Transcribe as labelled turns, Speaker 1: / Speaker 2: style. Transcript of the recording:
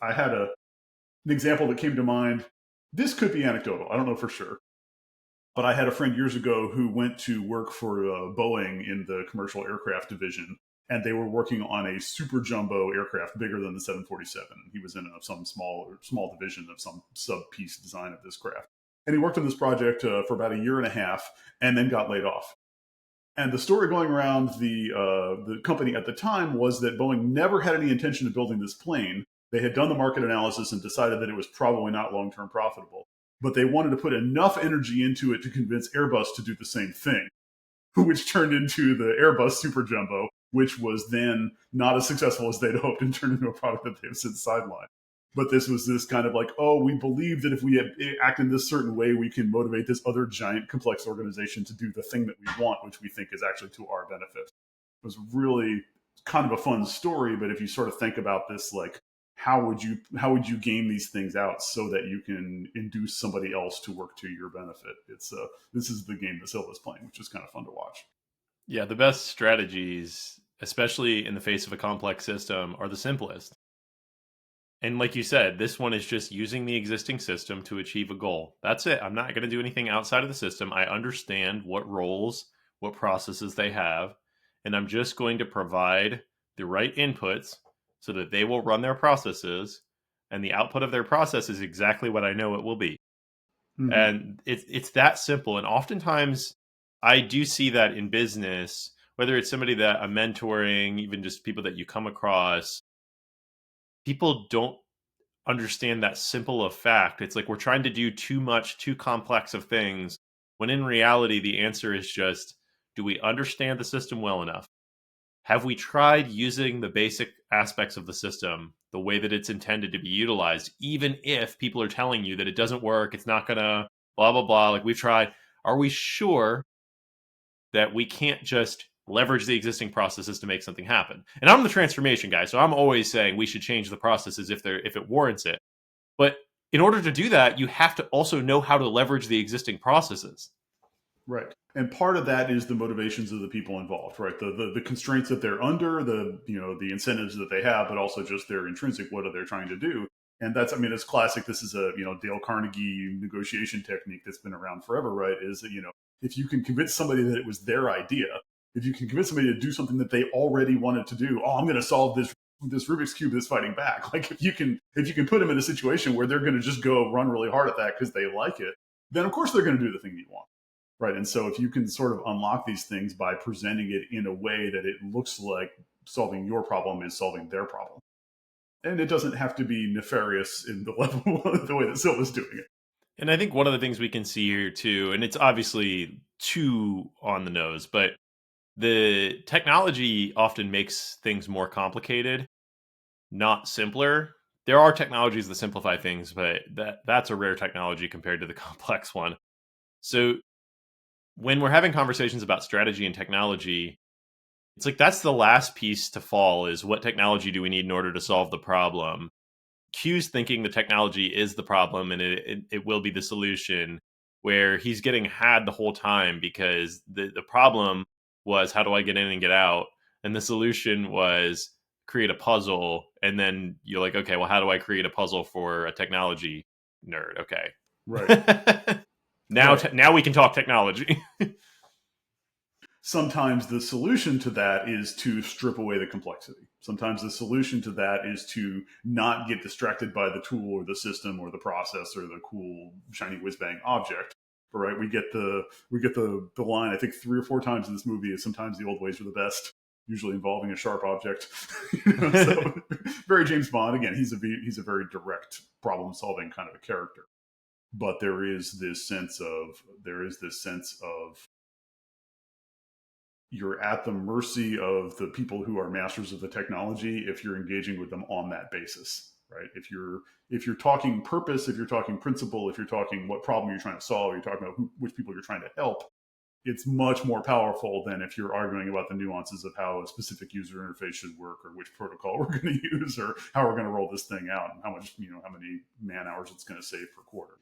Speaker 1: I had an example that came to mind. This could be anecdotal. I don't know for sure. But I had a friend years ago who went to work for Boeing in the commercial aircraft division, and they were working on a super jumbo aircraft bigger than the 747. He was in some small division of some sub piece design of this craft, and he worked on this project for about a year and a half, and then got laid off. And the story going around the company at the time was that Boeing never had any intention of building this plane. They had done the market analysis and decided that it was probably not long term profitable, but they wanted to put enough energy into it to convince Airbus to do the same thing, which turned into the Airbus Super Jumbo, which was then not as successful as they'd hoped and turned into a product that they've since sidelined. But this was this kind of like, oh, we believe that if we act in this certain way, we can motivate this other giant complex organization to do the thing that we want, which we think is actually to our benefit. It was really kind of a fun story, but if you sort of think about this, like, how would you game these things out so that you can induce somebody else to work to your benefit? This is the game that Silva's playing, which is kind of fun to watch.
Speaker 2: Yeah, the best strategies, especially in the face of a complex system, are the simplest. And like you said, this one is just using the existing system to achieve a goal. That's it. I'm not going to do anything outside of the system. I understand what roles, what processes they have, and I'm just going to provide the right inputs so that they will run their processes, and the output of their process is exactly what I know it will be. Mm-hmm. And it's that simple. And oftentimes I do see that in business, whether it's somebody that I'm mentoring, even just people that you come across, people don't understand that simple of fact. It's like we're trying to do too much, too complex of things, when in reality, the answer is just, do we understand the system well enough? Have we tried using the basic aspects of the system the way that it's intended to be utilized, even if people are telling you that it doesn't work, it's not gonna, blah, blah, blah, like we've tried? Are we sure that we can't just leverage the existing processes to make something happen? And I'm the transformation guy, so I'm always saying we should change the processes if it warrants it. But in order to do that, you have to also know how to leverage the existing processes.
Speaker 1: Right. And part of that is the motivations of the people involved, right? The constraints that they're under, the incentives that they have, but also just their intrinsic, what are they trying to do? And that's, I mean, it's classic. This is a, Dale Carnegie negotiation technique that's been around forever, right? Is that, if you can convince somebody that it was their idea, if you can convince somebody to do something that they already wanted to do, oh, I'm going to solve this Rubik's Cube that's fighting back. Like if you can put them in a situation where they're going to just go run really hard at that because they like it, then of course they're going to do the thing you want. Right. And so if you can sort of unlock these things by presenting it in a way that it looks like solving your problem is solving their problem. And it doesn't have to be nefarious in the level, the way that Silva's doing it.
Speaker 2: And I think one of the things we can see here too, and it's obviously too on the nose, but the technology often makes things more complicated, not simpler. There are technologies that simplify things, but that's a rare technology compared to the complex one. So when we're having conversations about strategy and technology, it's like that's the last piece to fall, is what technology do we need in order to solve the problem? Q's thinking the technology is the problem and it will be the solution, where he's getting had the whole time because the problem was, how do I get in and get out? And the solution was create a puzzle. And then you're like, okay, well, how do I create a puzzle for a technology nerd? Okay.
Speaker 1: Right.
Speaker 2: Now we can talk technology.
Speaker 1: Sometimes the solution to that is to strip away the complexity. Sometimes the solution to that is to not get distracted by the tool or the system or the process or the cool shiny whiz bang object. Right? We get the line, I think 3 or 4 times in this movie, is sometimes the old ways are the best, usually involving a sharp object. So very James Bond. Again, he's a very direct problem solving kind of a character. But there is this sense of you're at the mercy of the people who are masters of the technology if you're engaging with them on that basis, right? If you're talking purpose, if you're talking principle, if you're talking what problem you're trying to solve, you're talking about which people you're trying to help, it's much more powerful than if you're arguing about the nuances of how a specific user interface should work, or which protocol we're going to use, or how we're going to roll this thing out, and how many man hours it's going to save per quarter.